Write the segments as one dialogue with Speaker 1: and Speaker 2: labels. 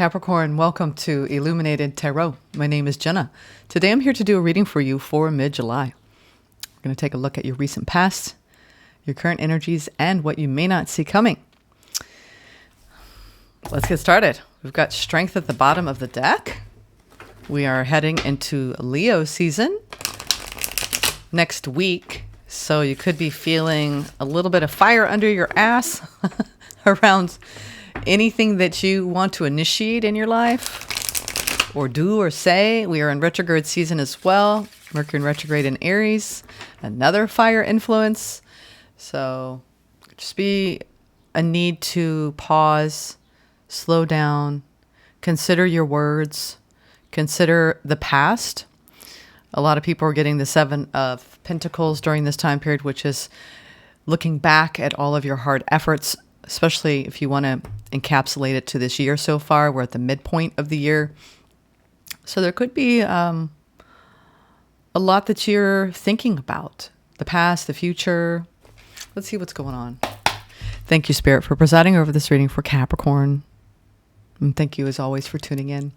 Speaker 1: Capricorn, welcome to Illuminated Tarot. My name is Jenna. Today I'm here to do a reading for you for mid-July. We're going to take a look at your recent past, your current energies, and what you may not see coming. Let's get started. We've got Strength at the bottom of the deck. We are heading into Leo season next week, so you could be feeling a little bit of fire under your ass around anything that you want to initiate in your life or do or say. We are in retrograde season as well. Mercury in retrograde in Aries, another fire influence. So just be a need to pause, slow down, consider your words, consider the past. A lot of people are getting the Seven of Pentacles during this time period, which is looking back at all of your hard efforts, especially if you want to encapsulate it to this year so far. We're at the midpoint of the year. So there could be a lot that you're thinking about. The past, the future. Let's see what's going on. Thank you, Spirit, for presiding over this reading for Capricorn. And thank you, as always, for tuning in.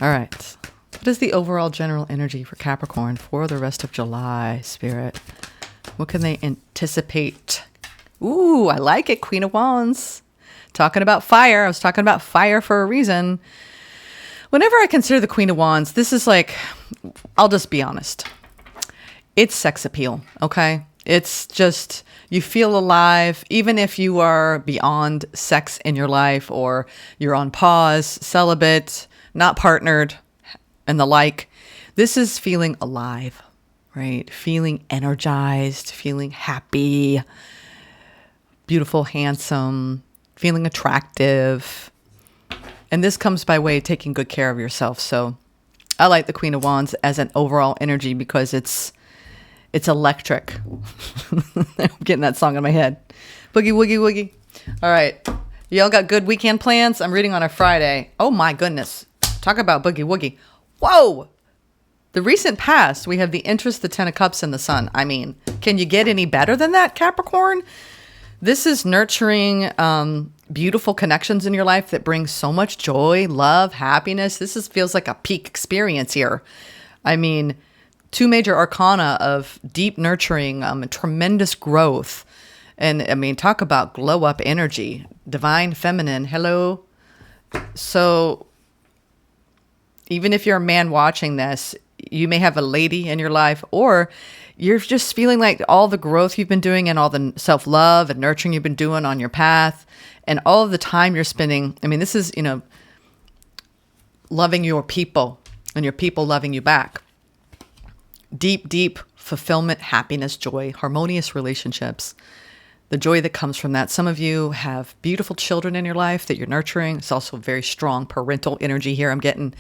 Speaker 1: All right. What is the overall general energy for Capricorn for the rest of July, Spirit? What can they anticipate? Ooh, I like it. Queen of Wands. Talking about fire. I was talking about fire for a reason. Whenever I consider the Queen of Wands, this is like, I'll just be honest. It's sex appeal, okay? It's just, you feel alive, even if you are beyond sex in your life or you're on pause, celibate, not partnered, and the like. This is feeling alive, right? Feeling energized, feeling happy, beautiful, handsome, feeling attractive. And this comes by way of taking good care of yourself. So I like the Queen of Wands as an overall energy because it's electric. I'm getting that song in my head. Boogie, woogie, woogie. All right. Y'all got good weekend plans? I'm reading on a Friday. Oh my goodness. Talk about boogie, woogie. Whoa. The recent past, we have the Empress, the Ten of Cups, and the Sun. I mean, can you get any better than that, Capricorn? This is nurturing beautiful connections in your life that bring so much joy, love, happiness. This feels like a peak experience here. I mean, two major arcana of deep nurturing, tremendous growth. And I mean, talk about glow up energy, divine feminine. Hello. So even if you're a man watching this, you may have a lady in your life, or you're just feeling like all the growth you've been doing and all the self-love and nurturing you've been doing on your path and all of the time you're spending. I mean, this is, loving your people and your people loving you back. Deep, deep fulfillment, happiness, joy, harmonious relationships. The joy that comes from that. Some of you have beautiful children in your life that you're nurturing. It's also very strong parental energy here I'm getting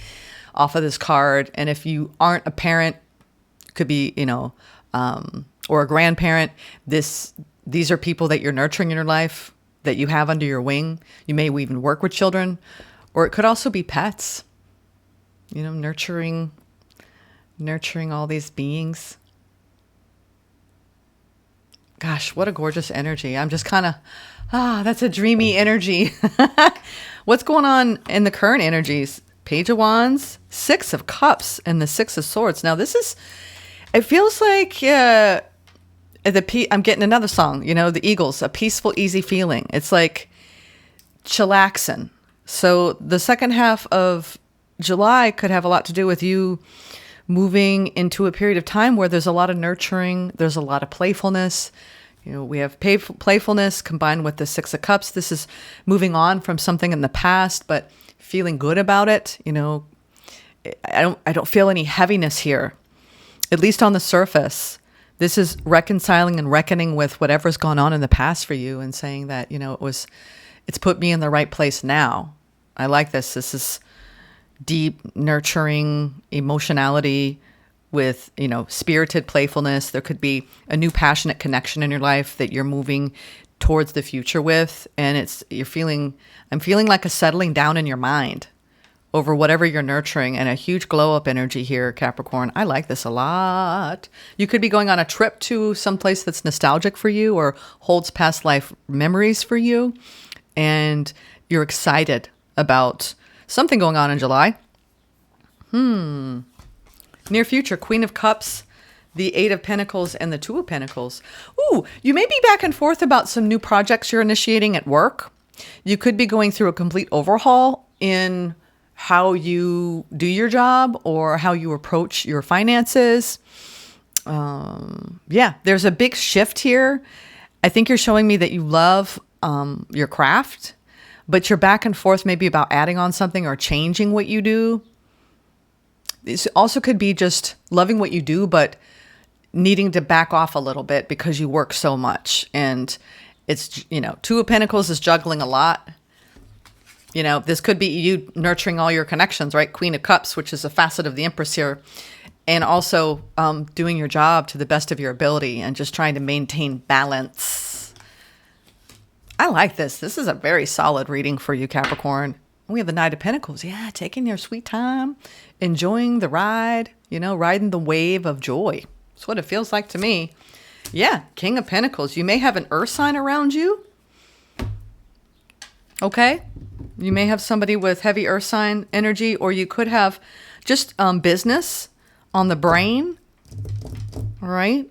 Speaker 1: off of this card. And if you aren't a parent, could be, or a grandparent, these are people that you're nurturing in your life, that you have under your wing. You may even work with children, or it could also be pets, nurturing all these beings. Gosh, what a gorgeous energy. I'm just kind of, that's a dreamy energy. What's going on in the current energies? Page of Wands, Six of Cups, and the Six of Swords. Now it feels like I'm getting another song, the Eagles, a peaceful, easy feeling. It's like chillaxing. So the second half of July could have a lot to do with you moving into a period of time where there's a lot of nurturing, there's a lot of playfulness. We have playfulness combined with the Six of Cups. This is moving on from something in the past, but feeling good about it. I don't feel any heaviness here, at least on the surface. This is reconciling and reckoning with whatever's gone on in the past for you and saying that, it's put me in the right place now. I like this. This is deep, nurturing emotionality with, spirited playfulness. There could be a new passionate connection in your life that you're moving towards the future with. And I'm feeling like a settling down in your mind over whatever you're nurturing, and a huge glow up energy here, Capricorn. I like this a lot. You could be going on a trip to someplace that's nostalgic for you or holds past life memories for you. And you're excited about something going on in July. Near future, Queen of Cups, the Eight of Pentacles, and the Two of Pentacles. Ooh, you may be back and forth about some new projects you're initiating at work. You could be going through a complete overhaul in how you do your job or how you approach your finances. There's a big shift here. I think you're showing me that you love your craft, but you're back and forth maybe about adding on something or changing what you do. This also could be just loving what you do, but needing to back off a little bit because you work so much. And it's, Two of Pentacles is juggling a lot. This could be you nurturing all your connections, right? Queen of Cups, which is a facet of the Empress here. And also doing your job to the best of your ability and just trying to maintain balance. I like this. This is a very solid reading for you, Capricorn. We have the Knight of Pentacles. Yeah, taking your sweet time, enjoying the ride, riding the wave of joy. That's what it feels like to me. Yeah, King of Pentacles. You may have an earth sign around you. Okay. You may have somebody with heavy earth sign energy, or you could have just business on the brain. All right.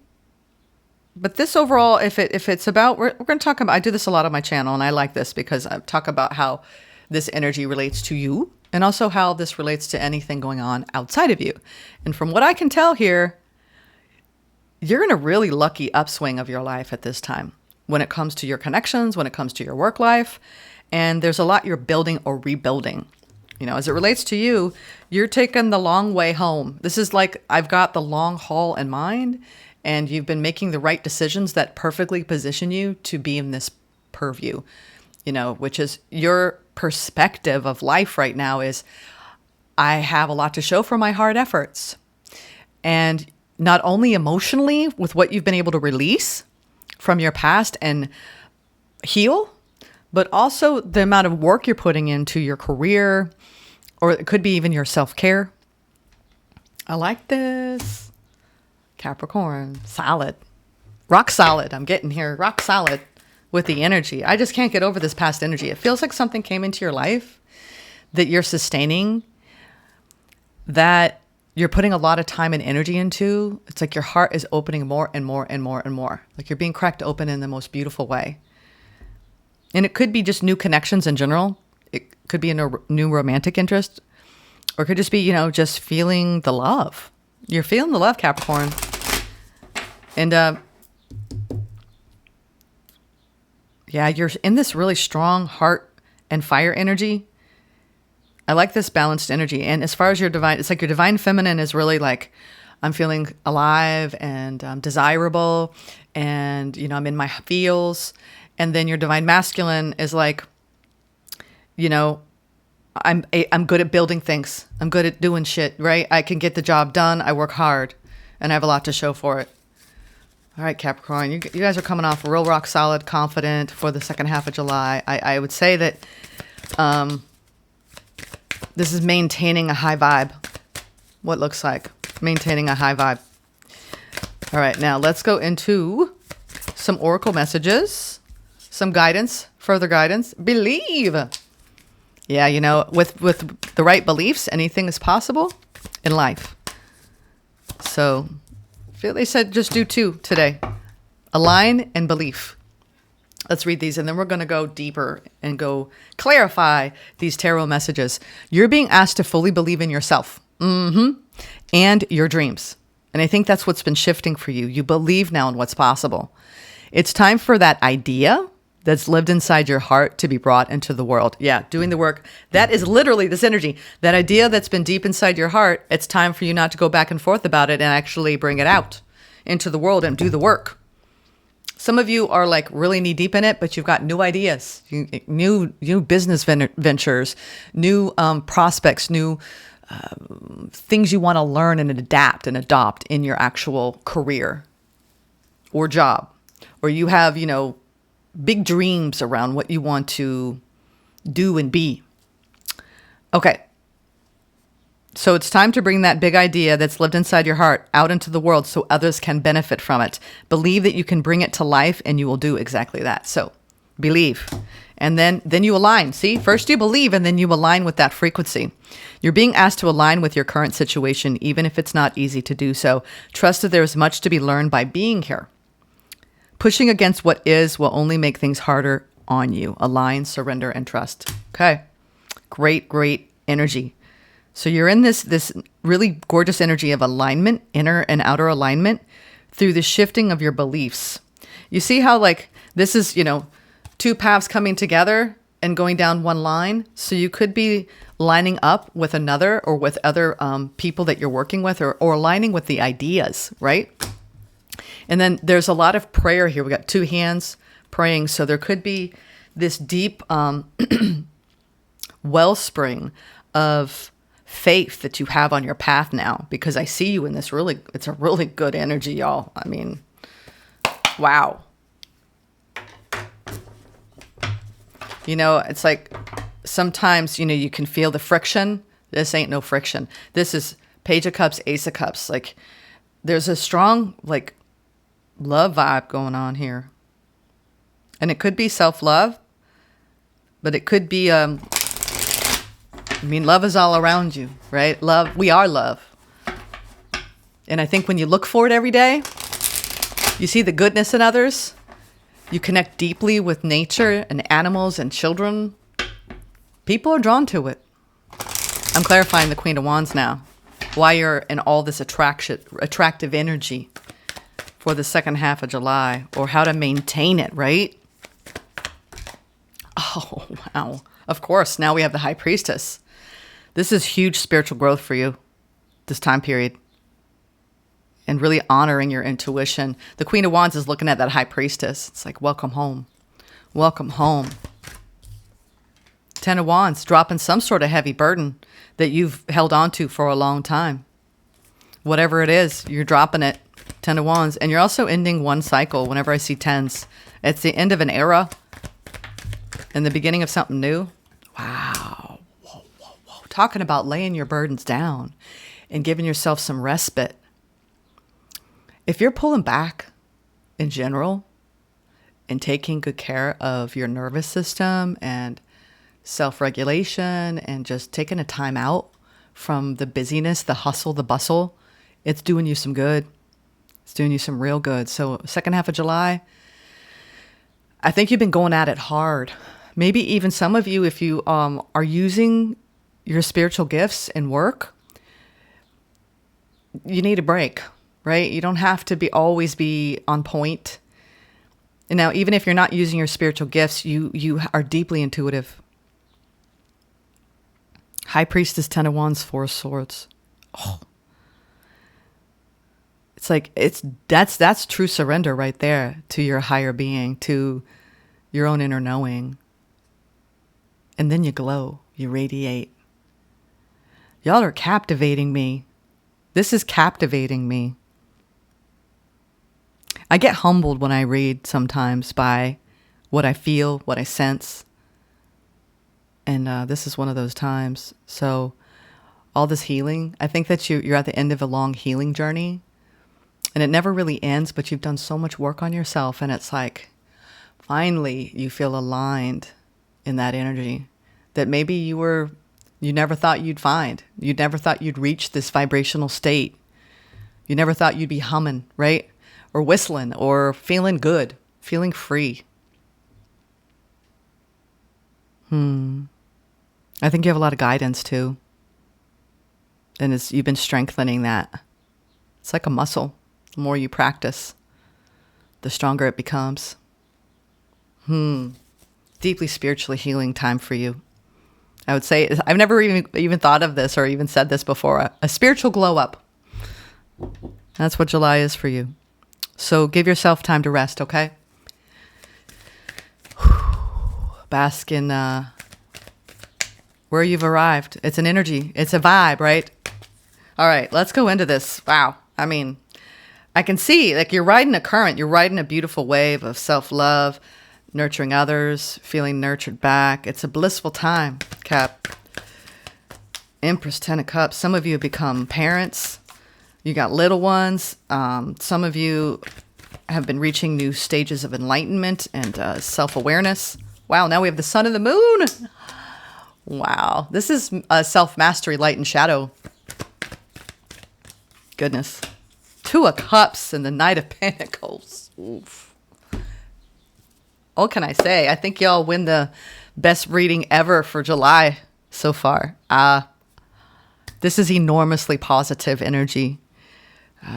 Speaker 1: But this overall, if it's about, we're going to talk about, I do this a lot on my channel, and I like this because I talk about how this energy relates to you and also how this relates to anything going on outside of you. And from what I can tell here, you're in a really lucky upswing of your life at this time when it comes to your connections, when it comes to your work life. And there's a lot you're building or rebuilding. As it relates to you, you're taking the long way home. This is like, I've got the long haul in mind, and you've been making the right decisions that perfectly position you to be in this purview, which is your perspective of life right now is, I have a lot to show for my hard efforts. And not only emotionally with what you've been able to release from your past and heal, but also the amount of work you're putting into your career, or it could be even your self-care. I like this. Capricorn, solid. Rock solid. I'm getting here. Rock solid with the energy. I just can't get over this past energy. It feels like something came into your life that you're sustaining, that you're putting a lot of time and energy into. It's like your heart is opening more and more and more and more. Like you're being cracked open in the most beautiful way. And it could be just new connections in general. It could be a new romantic interest, or it could just be, just feeling the love. You're feeling the love, Capricorn. And you're in this really strong heart and fire energy. I like this balanced energy. And as far as your divine, it's like your divine feminine is really like, I'm feeling alive and desirable, and, I'm in my feels. And then your divine masculine is like, I'm good at building things. I'm good at doing shit, right? I can get the job done. I work hard, and I have a lot to show for it. All right, Capricorn, you guys are coming off real rock solid, confident for the second half of July. I would say that this is maintaining a high vibe. What looks like maintaining a high vibe. All right, now let's go into some oracle messages, some guidance, further guidance. Believe. Yeah, with the right beliefs, anything is possible in life. So they said just do two today. Align and belief. Let's read these, and then we're going to go deeper and go clarify these tarot messages. You're being asked to fully believe in yourself and your dreams. And I think that's what's been shifting for you. You believe now in what's possible. It's time for that idea that's lived inside your heart to be brought into the world. Yeah, doing the work. That is literally this energy. That idea that's been deep inside your heart, it's time for you not to go back and forth about it and actually bring it out into the world and do the work. Some of you are like really knee deep in it, but you've got new ideas, new business ventures, new prospects, new things you want to learn and adapt and adopt in your actual career or job. Or you have, big dreams around what you want to do and be. Okay. So it's time to bring that big idea that's lived inside your heart out into the world so others can benefit from it. Believe that you can bring it to life, and you will do exactly that. So believe. And then you align. See, first you believe and then you align with that frequency. You're being asked to align with your current situation, even if it's not easy to do so. Trust that there is much to be learned by being here. Pushing against what is will only make things harder on you. Align, surrender, and trust. Okay. Great, great energy. So you're in this really gorgeous energy of alignment, inner and outer alignment, through the shifting of your beliefs. You see how like this is, two paths coming together and going down one line. So you could be lining up with another or with other people that you're working with or aligning with the ideas, right? And then there's a lot of prayer here. We got two hands praying. So there could be this deep wellspring of faith that you have on your path now, because I see you in this it's a really good energy, y'all. I mean, wow. It's like sometimes, you can feel the friction. This ain't no friction. This is Page of Cups, Ace of Cups. Like there's a strong, like, love vibe going on here. And it could be self-love, but it could be, love is all around you, right? Love, we are love. And I think when you look for it every day, you see the goodness in others. You connect deeply with nature and animals and children. People are drawn to it. I'm clarifying the Queen of Wands now. Why you're in all this attractive energy for the second half of July, or how to maintain it, right? Oh, wow. Of course, now we have the High Priestess. This is huge spiritual growth for you this time period. And really honoring your intuition. The Queen of Wands is looking at that High Priestess. It's like, welcome home. Welcome home. Ten of Wands, dropping some sort of heavy burden that you've held on to for a long time. Whatever it is, you're dropping it. Ten of Wands. And you're also ending one cycle whenever I see tens. It's the end of an era and the beginning of something new. Wow. Whoa, whoa, whoa. Talking about laying your burdens down and giving yourself some respite. If you're pulling back in general and taking good care of your nervous system and self-regulation and just taking a time out from the busyness, the hustle, the bustle, it's doing you some good. It's doing you some real good. So second half of July, I think you've been going at it hard. Maybe even some of you, if you are using your spiritual gifts in work, you need a break. Right? You don't have to always be on point. And now, even if you're not using your spiritual gifts, you are deeply intuitive. High Priestess, Ten of Wands, Four of Swords. Oh. It's like, that's true surrender right there to your higher being, to your own inner knowing. And then you glow, you radiate. Y'all are captivating me. This is captivating me. I get humbled when I read sometimes by what I feel, what I sense. And this is one of those times. So all this healing, I think that you're at the end of a long healing journey. And it never really ends, but you've done so much work on yourself. And it's like, finally, you feel aligned in that energy that maybe you never thought you'd find. You never thought you'd reach this vibrational state. You never thought you'd be humming, right? Or whistling, or feeling good, feeling free. I think you have a lot of guidance too. And you've been strengthening that. It's like a muscle. The more you practice, the stronger it becomes. Deeply spiritually healing time for you. I would say, I've never even thought of this or even said this before. A spiritual glow up. That's what July is for you. So give yourself time to rest, okay? Bask in where you've arrived. It's an energy. It's a vibe, right? All right, let's go into this. Wow. I mean, I can see, like, you're riding a current. You're riding a beautiful wave of self-love, nurturing others, feeling nurtured back. It's a blissful time, Cap. Empress, Ten of Cups. Some of you have become parents. You got little ones. Some of you have been reaching new stages of enlightenment and self-awareness. Wow, now we have the sun and the moon. Wow, this is self-mastery, light and shadow. Goodness. Two of Cups and the Knight of Pentacles. Oof. What can I say? I think y'all win the best reading ever for July so far. This is enormously positive energy.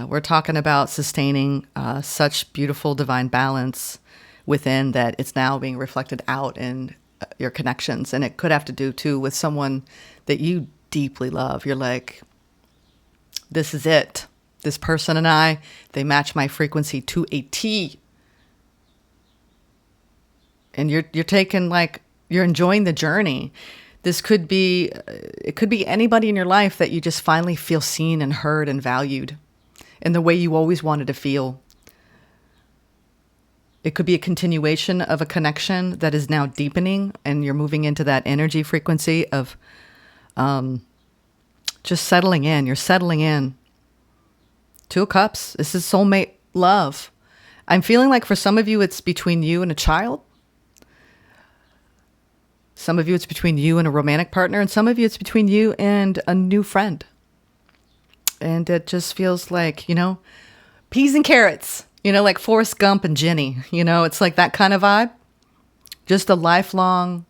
Speaker 1: We're talking about sustaining such beautiful divine balance within that it's now being reflected out in your connections. And it could have to do too with someone that you deeply love. You're like, this is it. This person and I, they match my frequency to a T. And you're taking you're enjoying the journey. This could be, it could be anybody in your life that you just finally feel seen and heard and valued in the way you always wanted to feel. It could be a continuation of a connection that is now deepening, and you're moving into that energy frequency of just settling in. You're settling in. Two of Cups. This is soulmate love. I'm feeling like for some of you, it's between you and a child. Some of you, it's between you and a romantic partner. And some of you, it's between you and a new friend. And it just feels like, peas and carrots, like Forrest Gump and Jenny. It's like that kind of vibe. Just a lifelong,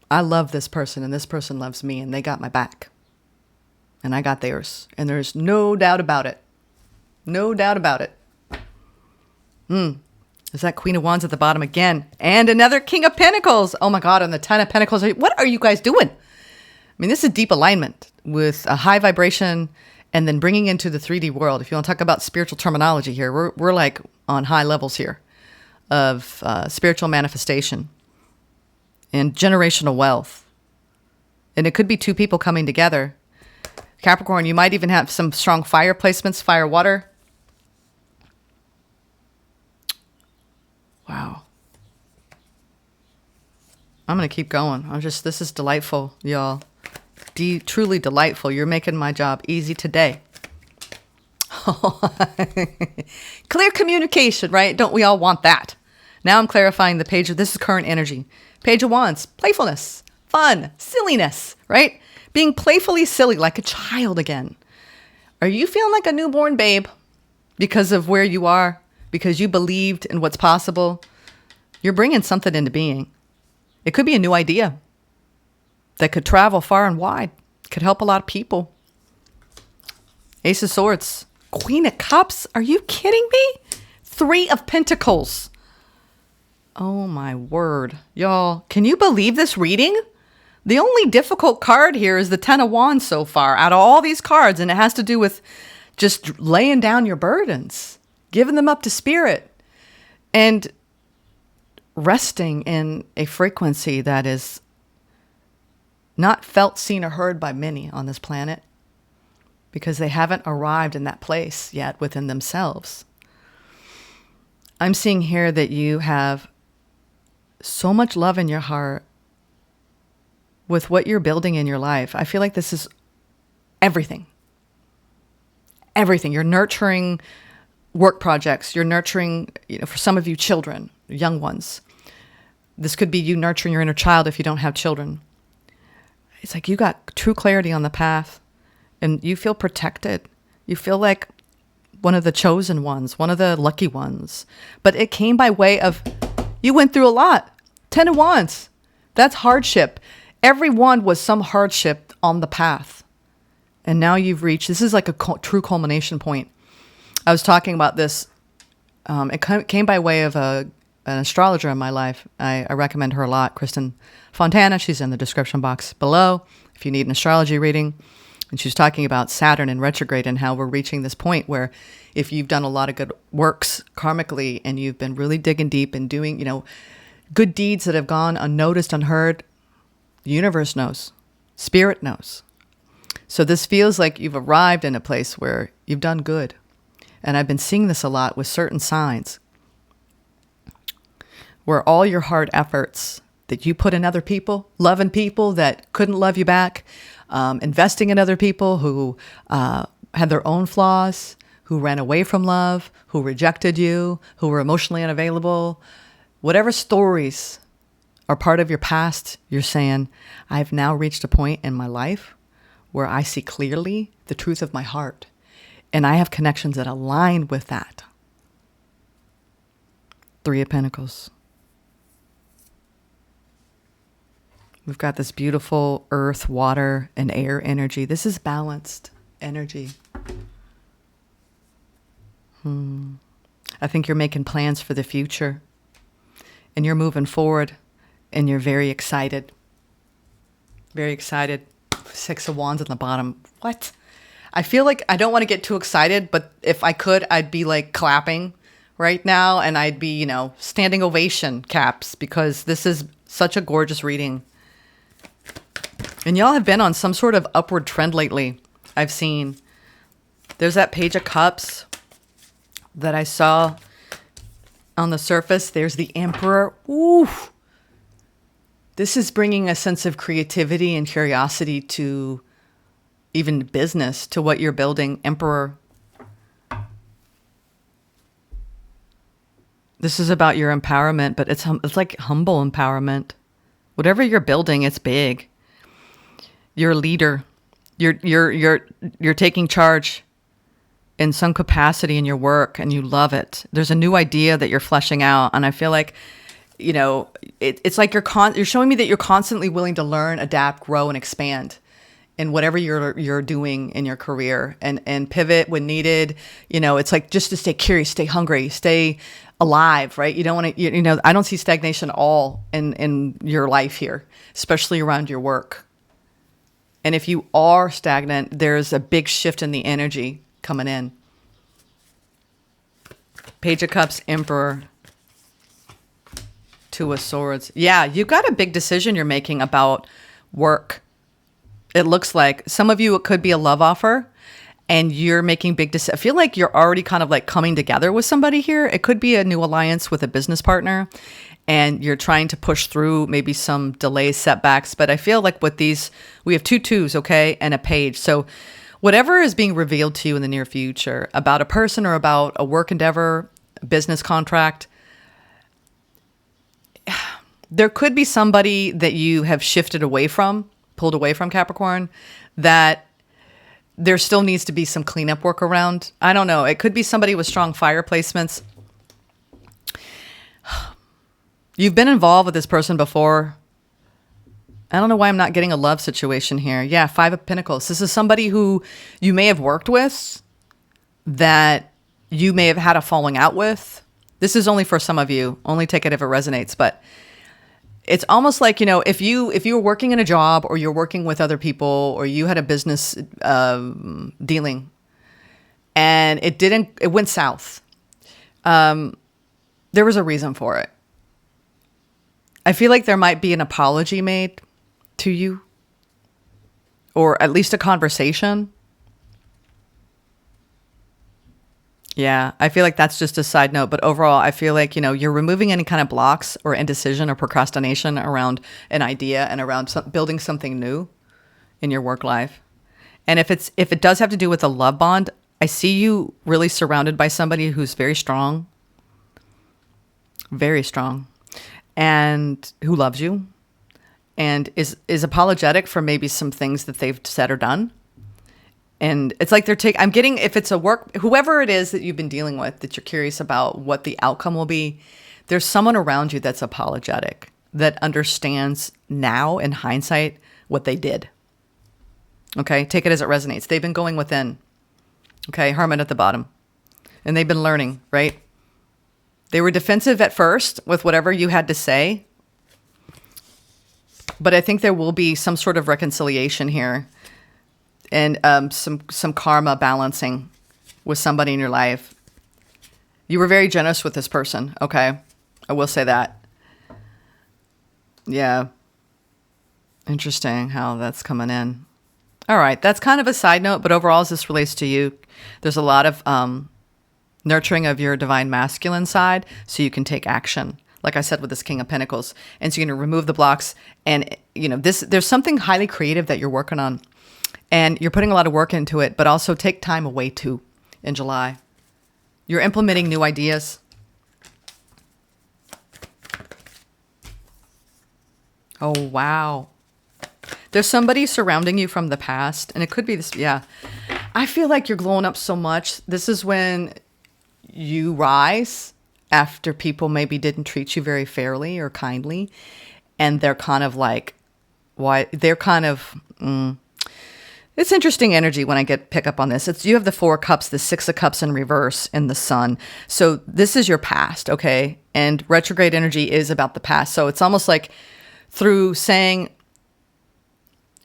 Speaker 1: I love this person and this person loves me and they got my back. And I got theirs. And there's no doubt about it. No doubt about it. Is that Queen of Wands at the bottom again? And another King of Pentacles. Oh my God, and the Ten of Pentacles. What are you guys doing? I mean, this is deep alignment with a high vibration and then bringing into the 3D world. If you want to talk about spiritual terminology here, we're like on high levels here of spiritual manifestation and generational wealth. And it could be two people coming together. Capricorn, you might even have some strong fire placements, fire, water. Wow. I'm going to keep going. This is delightful, y'all. Truly delightful. You're making my job easy today. Clear communication, right? Don't we all want that? Now I'm clarifying the page this is current energy. Page of Wands, playfulness, fun, silliness, right? Being playfully silly like a child again. Are you feeling like a newborn babe because of where you are? Because you believed in what's possible? You're bringing something into being. It could be a new idea that could travel far and wide. Could help a lot of people. Ace of Swords. Queen of Cups. Are you kidding me? Three of Pentacles. Oh my word. Y'all, can you believe this reading? The only difficult card here is the Ten of Wands so far out of all these cards. And it has to do with just laying down your burdens, giving them up to spirit, and resting in a frequency that is not felt, seen, or heard by many on this planet because they haven't arrived in that place yet within themselves. I'm seeing here that you have so much love in your heart with what you're building in your life. I feel like this is everything. Everything. You're nurturing work projects. You're nurturing, for some of you, children, young ones. This could be you nurturing your inner child if you don't have children. It's like you got true clarity on the path and you feel protected. You feel like one of the chosen ones, one of the lucky ones. But it came by way of, you went through a lot. Ten of Wands. That's hardship. Every wand was some hardship on the path. And now you've reached, this is like a true culmination point. I was talking about this. It came by way of an astrologer in my life. I recommend her a lot, Kristen Fontana. She's in the description box below if you need an astrology reading. And she's talking about Saturn in retrograde and how we're reaching this point where if you've done a lot of good works karmically and you've been really digging deep and doing, good deeds that have gone unnoticed, unheard, the universe knows. Spirit knows. So this feels like you've arrived in a place where you've done good. And I've been seeing this a lot with certain signs where all your hard efforts that you put in other people, loving people that couldn't love you back, investing in other people who had their own flaws, who ran away from love, who rejected you, who were emotionally unavailable, whatever stories or part of your past, you're saying, I've now reached a point in my life where I see clearly the truth of my heart. And I have connections that align with that. Three of Pentacles. We've got this beautiful earth, water, and air energy. This is balanced energy. I think you're making plans for the future. And you're moving forward. And you're very excited. Very excited. Six of Wands on the bottom. What? I feel like I don't want to get too excited, but if I could, I'd be like clapping right now. And I'd be, standing ovation caps, because this is such a gorgeous reading. And y'all have been on some sort of upward trend lately. I've seen. There's that Page of Cups that I saw on the surface. There's the Emperor. Ooh. This is bringing a sense of creativity and curiosity to even business, to what you're building. Emperor. This is about your empowerment, but it's like humble empowerment. Whatever you're building, it's big. You're a leader. You're taking charge in some capacity in your work, and you love it. There's a new idea that you're fleshing out, and I feel like, it's like you're showing me that you're constantly willing to learn, adapt, grow, and expand in whatever you're doing in your career, and pivot when needed. It's like just to stay curious, stay hungry, stay alive, right? You don't want to, I don't see stagnation at all in your life here, especially around your work. And if you are stagnant, there's a big shift in the energy coming in. Page of Cups, Emperor, Two of Swords. Yeah, you've got a big decision you're making about work. It looks like some of you, it could be a love offer, and you're making big decisions. I feel like you're already kind of like coming together with somebody here. It could be a new alliance with a business partner, and you're trying to push through maybe some delays, setbacks. But I feel like with these, we have two twos, okay, and a page. So whatever is being revealed to you in the near future about a person or about a work endeavor, a business contract, there could be somebody that you have shifted away from, pulled away from, Capricorn, that there still needs to be some cleanup work around. I don't know. It could be somebody with strong fire placements. You've been involved with this person before. I don't know why I'm not getting a love situation here. Yeah, Five of Pentacles. This is somebody who you may have worked with, that you may have had a falling out with. This is only for some of you. Only take it if it resonates. But it's almost like, if you were working in a job, or you're working with other people, or you had a business dealing, and it went south. There was a reason for it. I feel like there might be an apology made to you, or at least a conversation. Yeah, I feel like that's just a side note. But overall, I feel like, you're removing any kind of blocks or indecision or procrastination around an idea and around building something new in your work life. And if it does have to do with a love bond, I see you really surrounded by somebody who's very strong, and who loves you, and is apologetic for maybe some things that they've said or done. And it's like I'm getting, if it's a work, whoever it is that you've been dealing with, that you're curious about what the outcome will be, there's someone around you that's apologetic, that understands now in hindsight what they did. Okay, take it as it resonates. They've been going within. Okay, Hermit at the bottom. And they've been learning, right? They were defensive at first with whatever you had to say. But I think there will be some sort of reconciliation here, and some karma balancing with somebody in your life. You were very generous with this person, okay? I will say that. Yeah. Interesting how that's coming in. All right, that's kind of a side note, but overall, as this relates to you, there's a lot of nurturing of your divine masculine side, so you can take action. Like I said, with this King of Pentacles. And so you're going to remove the blocks. And, there's something highly creative that you're working on. And you're putting a lot of work into it, but also take time away too in July. You're implementing new ideas. Oh, wow. There's somebody surrounding you from the past, and it could be this. Yeah. I feel like you're glowing up so much. This is when you rise after people maybe didn't treat you very fairly or kindly. And they're kind of like, why? They're kind of, it's interesting energy when I pick up on this. You have the 4 cups, the 6 of cups in reverse in the sun. So this is your past, okay? And retrograde energy is about the past. So it's almost like through saying,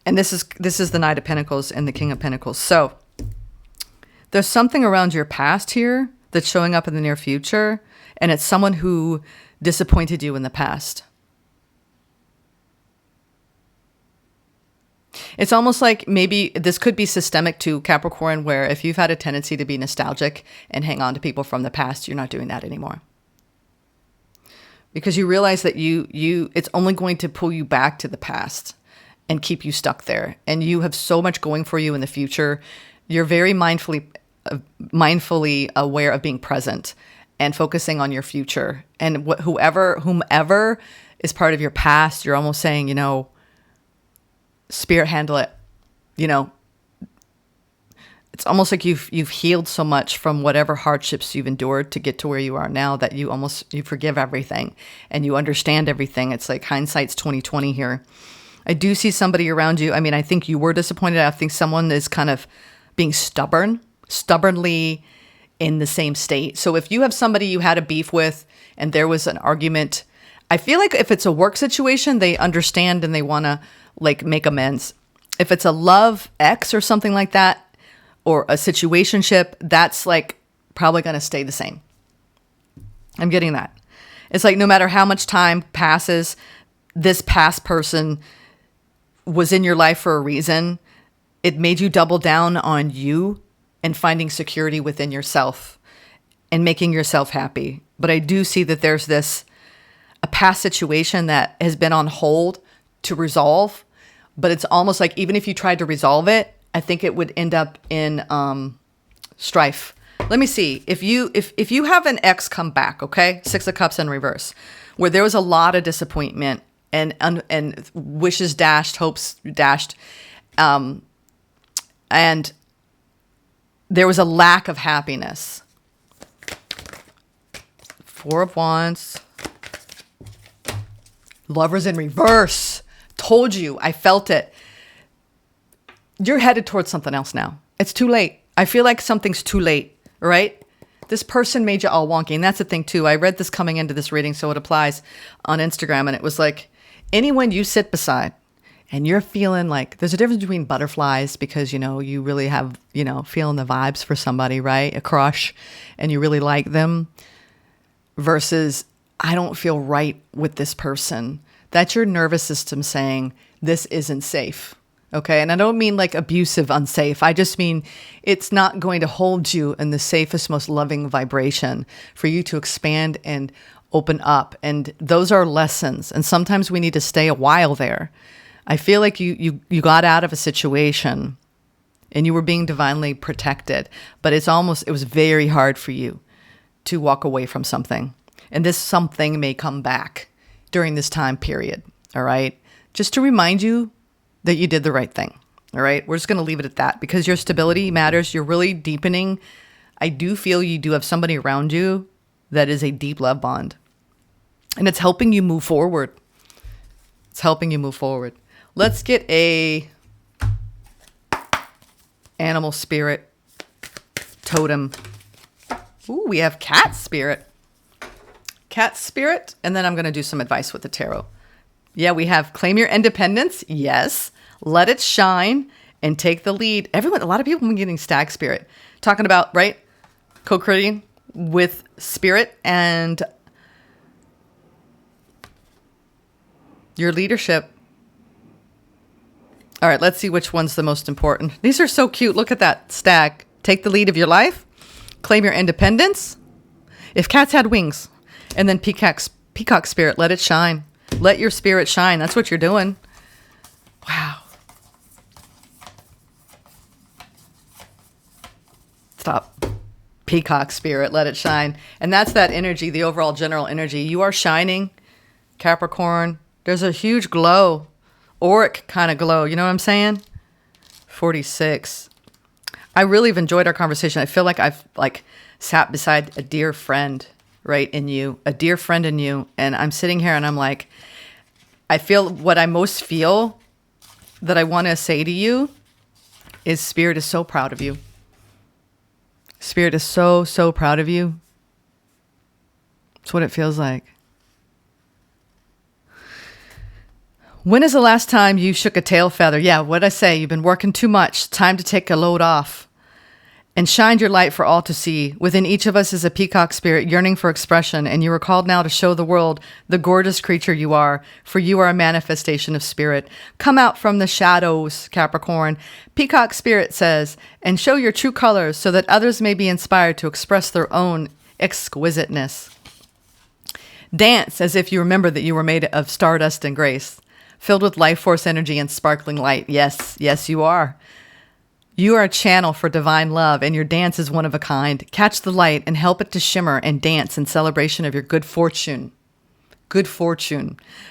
Speaker 1: and this is the Knight of Pentacles and the King of Pentacles. So there's something around your past here that's showing up in the near future, and it's someone who disappointed you in the past. It's almost like maybe this could be systemic to Capricorn, where if you've had a tendency to be nostalgic and hang on to people from the past, you're not doing that anymore. Because you realize that it's only going to pull you back to the past and keep you stuck there. And you have so much going for you in the future. You're very mindfully aware of being present and focusing on your future. And whomever is part of your past, you're almost saying, spirit, handle it. It's almost like you've healed so much from whatever hardships you've endured to get to where you are now that you forgive everything and you understand everything. It's like hindsight's 20/20 here. I do see somebody around you. I mean, I think you were disappointed. I think someone is kind of being stubbornly in the same state. So if you have somebody you had a beef with and there was an argument, I feel like if it's a work situation, they understand and they want to make amends. If it's a love ex or something like that, or a situationship, that's probably going to stay the same. I'm getting that. It's like no matter how much time passes, this past person was in your life for a reason. It made you double down on you and finding security within yourself and making yourself happy. But I do see that there's a past situation that has been on hold to resolve. But it's almost like even if you tried to resolve it, I think it would end up in strife. Let me see. If you have an ex come back, okay? 6 of Cups in reverse, where there was a lot of disappointment and wishes dashed, hopes dashed, and there was a lack of happiness. 4 of Wands. Lovers in reverse. Told you. I felt it. You're headed towards something else now. It's too late. I feel like something's too late, right? This person made you all wonky. And that's the thing too. I read this coming into this reading, so it applies on Instagram. And it was like, anyone you sit beside and you're feeling like there's a difference between butterflies because, you really have, feeling the vibes for somebody, right? A crush, and you really like them, versus I don't feel right with this person. That's your nervous system saying this isn't safe. Okay. And I don't mean like abusive, unsafe. I just mean it's not going to hold you in the safest, most loving vibration for you to expand and open up. And those are lessons. And sometimes we need to stay a while there. I feel like you got out of a situation and you were being divinely protected, but it was very hard for you to walk away from something. And this something may come back during this time period. All right. Just to remind you that you did the right thing. All right. We're just going to leave it at that because your stability matters. You're really deepening. I do feel you do have somebody around you that is a deep love bond, and it's helping you move forward. It's helping you move forward. Let's get a animal spirit totem. Ooh, we have cat spirit. Cat spirit. And then I'm going to do some advice with the tarot. Yeah, we have claim your independence. Yes. Let it shine and take the lead. A lot of people have been getting stag spirit. Talking about, right? Co-creating with spirit and your leadership. All right, let's see which one's the most important. These are so cute. Look at that stag. Take the lead of your life. Claim your independence. If cats had wings. And then peacock spirit. Let it shine. Let your spirit shine. That's what you're doing. Wow. Stop. Peacock spirit. Let it shine. And that's that energy, the overall general energy. You are shining, Capricorn. There's a huge glow, auric kind of glow. You know what I'm saying? 46. I really have enjoyed our conversation. I feel like I've sat beside a dear friend, right, in you, a dear friend in you. And I'm sitting here and I'm like, I feel what I most feel that I want to say to you is Spirit is so proud of you. Spirit is so, so proud of you. It's what it feels like. When is the last time you shook a tail feather? Yeah, what'd I say? You've been working too much. Time to take a load off and shine your light for all to see. Within each of us is a peacock spirit yearning for expression, and you are called now to show the world the gorgeous creature you are, for you are a manifestation of spirit. Come out from the shadows, Capricorn. Peacock spirit says, and show your true colors so that others may be inspired to express their own exquisiteness. Dance as if you remember that you were made of stardust and grace, filled with life force energy and sparkling light. Yes, yes, you are. You are a channel for divine love, and your dance is one of a kind. Catch the light and help it to shimmer and dance in celebration of your good fortune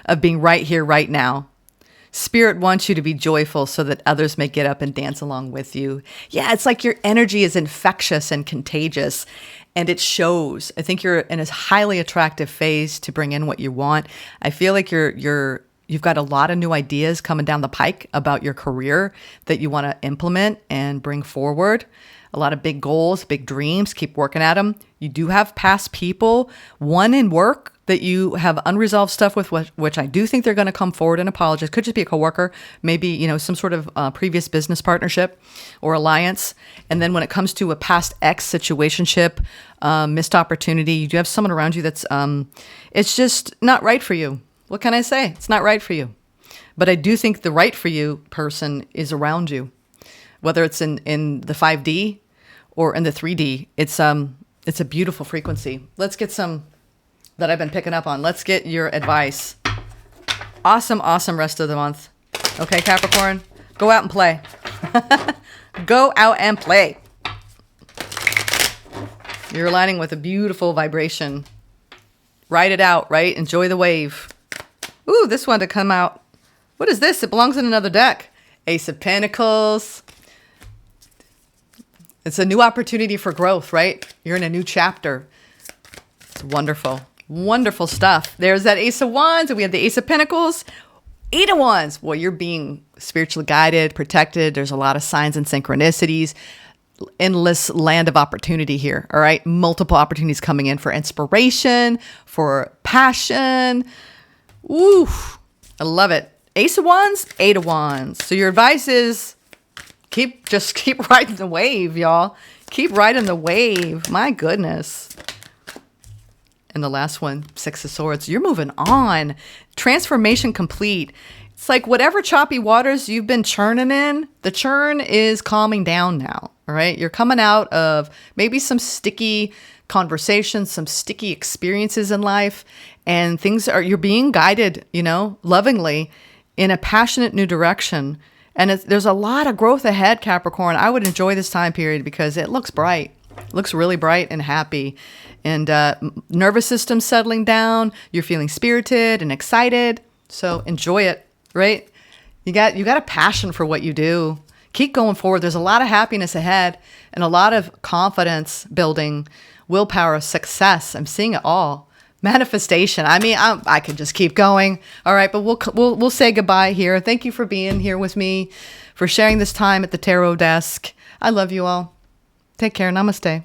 Speaker 1: of being right here, right now. Spirit wants you to be joyful so that others may get up and dance along with you. Yeah, it's like your energy is infectious and contagious, and it shows. I think you're in a highly attractive phase to bring in what you want. I feel like you've got a lot of new ideas coming down the pike about your career that you want to implement and bring forward. A lot of big goals, big dreams. Keep working at them. You do have past people, one in work that you have unresolved stuff with, which I do think they're going to come forward and apologize. Could just be a coworker, maybe, some sort of previous business partnership or alliance. And then when it comes to a past ex situationship, missed opportunity, you do have someone around you that's, it's just not right for you. What can I say? It's not right for you. But I do think the right for you person is around you, whether it's in the 5D or in the 3D. It's a beautiful frequency. Let's get some that I've been picking up on. Let's get your advice. Awesome rest of the month. Okay, Capricorn, go out and play. Go out and play. You're aligning with a beautiful vibration. Ride it out, right? Enjoy the wave. Ooh, this one to come out. What is this? It belongs in another deck. Ace of Pentacles. It's a new opportunity for growth, right? You're in a new chapter. It's wonderful. Wonderful stuff. There's that Ace of Wands, and we have the Ace of Pentacles. 8 of Wands. Well, you're being spiritually guided, protected. There's a lot of signs and synchronicities. Endless land of opportunity here, all right? Multiple opportunities coming in for inspiration, for passion. Ooh, I love it. Ace of Wands, 8 of Wands. So your advice is keep riding the wave, y'all. Keep riding the wave. My goodness. And the last one, 6 of Swords. You're moving on. Transformation complete. It's like whatever choppy waters you've been churning in, the churn is calming down now. All right. You're coming out of maybe some sticky conversations, some sticky experiences in life, and you're being guided, lovingly in a passionate new direction. And there's a lot of growth ahead, Capricorn. I would enjoy this time period because it looks bright. It looks really bright and happy. And nervous system settling down. You're feeling spirited and excited. So enjoy it, right? You got a passion for what you do. Keep going forward. There's a lot of happiness ahead and a lot of confidence building, willpower, success. I'm seeing it all. Manifestation. I mean, I could just keep going. All right, but we'll say goodbye here. Thank you for being here with me, for sharing this time at the tarot desk. I love you all. Take care. Namaste.